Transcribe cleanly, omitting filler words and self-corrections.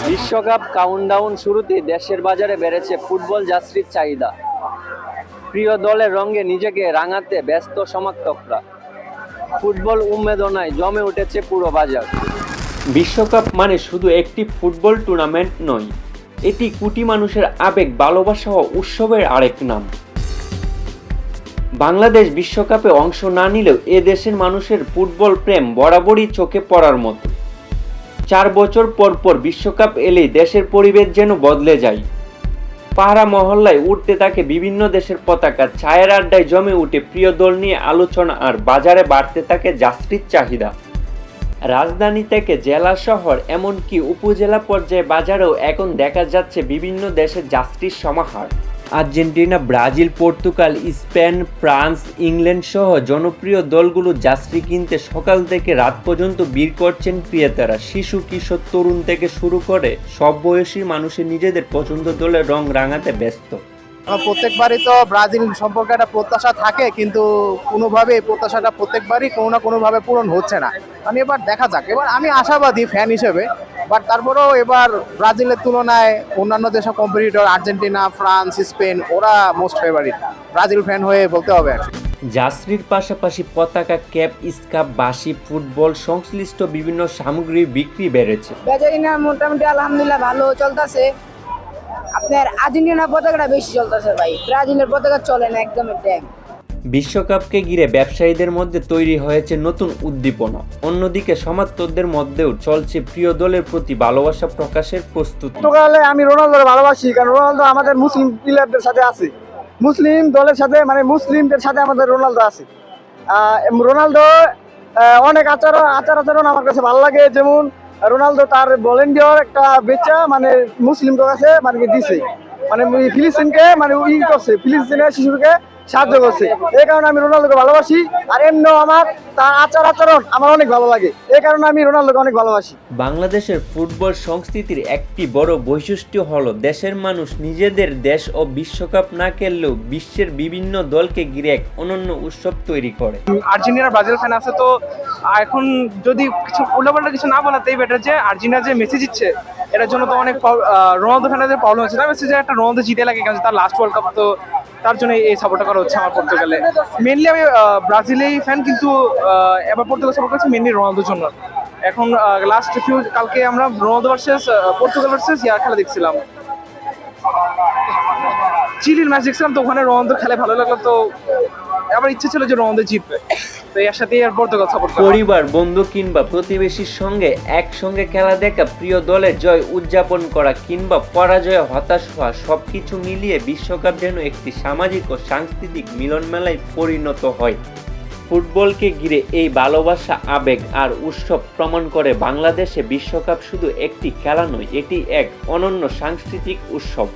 বিশ্বকাপ কাউন্টডাউন শুরুতেই দেশের বাজারে বেড়েছে ফুটবল জার্সির চাহিদা। প্রিয় দলের রঙে নিজেকে রাঙাতে ব্যস্ত সমর্থকরা। ফুটবল উন্মাদনায় জমে উঠেছে পুরো বাজার। বিশ্বকাপ মানে শুধু একটি ফুটবল টুর্নামেন্ট নয়, এটি কোটি মানুষের আবেগ, ভালোবাসা ও উৎসবের আরেক নাম। বাংলাদেশ বিশ্বকাপে অংশ না নিলেও এ দেশের মানুষের ফুটবল প্রেম বরাবরই চোখে পড়ার মতো। 4 বছর পর পর বিশ্বকাপ এলেই দেশের পরিবেশ যেন বদলে যায়। পাড়া মহল্লায় উঠতে থাকে বিভিন্ন দেশের পতাকা, চায়ের আড্ডায় জমে উঠে প্রিয় দল নিয়ে আলোচনা, আর বাজারে বাড়তে থাকে জার্সির চাহিদা। রাজধানী থেকে জেলা শহর এমনকি উপজেলা পর্যায়ে বাজারেও এখন দেখা যাচ্ছে বিভিন্ন দেশের জার্সির সমাহার। Argentina, Brazil, Portugal, Spain, France, England সহ জনপ্রিয় দলগুলো জার্সি কিনতে সকাল থেকে রাত পর্যন্ত ভিড় করছেন ক্রেতারা। শিশু, কিশোর, তরুণ থেকে শুরু করে সব বয়সী মানুষের নিজেদের পছন্দ দলের রং রাঙাতে ব্যস্ত। প্রত্যেকবারই তো ব্রাজিল সম্পর্কে একটা প্রত্যাশা থাকে, কিন্তু কোনোভাবে এই প্রত্যাশাটা প্রত্যেকবারই কোনো না কোনোভাবে পূরণ হচ্ছে না। এবার দেখা যাক। এবার আমি আশাবাদী ফ্যান হিসেবে, বাট তারপরেও এবার ব্রাজিলের তুলনায় অন্যান্য যেসব কম্পিটিটর আর্জেন্টিনা, ফ্রান্স, স্পেন, ওরা মোস্ট ফেভারিট। ব্রাজিল ফ্যান হয়ে বলতে হবে। জার্সির পাশাপাশি পতাকা, ক্যাপ, স্কার্ফ, বাঁশি, ফুটবল সংশ্লিষ্ট বিভিন্ন সামগ্রী বিক্রি বেড়েছে। বেচাকিনা মোটামুটি আলহামদুলিল্লাহ ভালো চলতেছে। আপনার আর্জেন্টিনার পতাকাটা বেশি চলতেছে ভাই, ব্রাজিলের পতাকা চলে না, একদম ড্যাম। বিশ্বকাপকে ঘিরে ব্যবসায়ীদের মধ্যে তৈরি হয়েছে নতুন উদ্দীপনা। অন্যদিকে সমর্থকদের মধ্যেও চলছে প্রিয় দলের প্রতি ভালোবাসা প্রকাশের প্রস্তুতি। পর্তুগালে আমি রোনালদোকে ভালোবাসি, কারণ রোনালদো আমাদের মুসলিম প্লেয়ারদের সাথে আছে, মুসলিম দলের সাথে, মানে মুসলিমদের সাথে আমাদের রোনালদো আছে। রোনালদো অনেক আচরণ আমার কাছে ভালো লাগে। যেমন রোনালদো তার ভলেন্টিয়ার একটা বেচা মানে মুসলিমদের কাছে মানে দিছে, মানে ফিলিস্তিনকে মানে করছে, ফিলিস্তিনের শিশুকে সাহায্য করছে। এই কারণে আমি রোনালদোকে ভালোবাসি। আর এমনিও আমার তার আচরণ আমার অনেক ভালো লাগে, এই কারণে আমি রোনালদোকে অনেক ভালোবাসি। বাংলাদেশের ফুটবল সংস্কৃতির একটি বড় বৈশিষ্ট্য হলো দেশের মানুষ নিজেদের দেশ ও বিশ্বকাপ না খেললেও বিশ্বের বিভিন্ন দলকে ঘিরে এক অনন্য উৎসব তৈরি করে। আর্জেন্টিনা, ব্রাজিল ফ্যান আছে, তো এখন যদি কিছু উল্টাপাল্টা কিছু না বলাতেই বেটার যে আর্জেন্টিনা যে মেসেজ দিচ্ছে এটার জন্য তো অনেক রোনালদো ফ্যানদের প্রবলেম হচ্ছে। তার মেসেজে একটা রোনালদো জিতে লাগে, কারণ তার লাস্ট ওয়ার্ল্ড কাপ, তো তার জন্য এই সাপোর্টটা করা হচ্ছে আমার পর্তুগালে। মেনলি আমি ব্রাজিলেই ফ্যান, কিন্তু এবার পর্তুগাল সাপোর্ট করছি মেনলি রোনালদোর জন্য। এখন কালকে আমরা রোনালদো ভার্সেস পর্তুগাল ভার্সেস খেলা দেখছিলাম, চিলির ম্যাচ দেখছিলাম, তো ওখানে রোনালদো খেলে ভালো লাগলো, তো আমার ইচ্ছে ছিল যে রোনালদো জিতবে, তো এর সাথে আর পর্তুগাল সাপোর্ট করা। পরিবার, বন্ধু কিংবা প্রতিবেশীর সঙ্গে একসঙ্গে খেলা দেখা, প্রিয় দলের জয় উদযাপন করা কিংবা পরাজয়ে হতাশ হওয়া, সবকিছু মিলিয়ে বিশ্বকাপ যেন একটি সামাজিক ও সাংস্কৃতিক মিলন মেলায় পরিণত হয়। ফুটবলকে ঘিরে এই ভালোবাসা, আবেগ আর উৎসব প্রমাণ করে বাংলাদেশে বিশ্বকাপ শুধু একটি খেলা নয়, এটি এক অনন্য সাংস্কৃতিক উৎসব।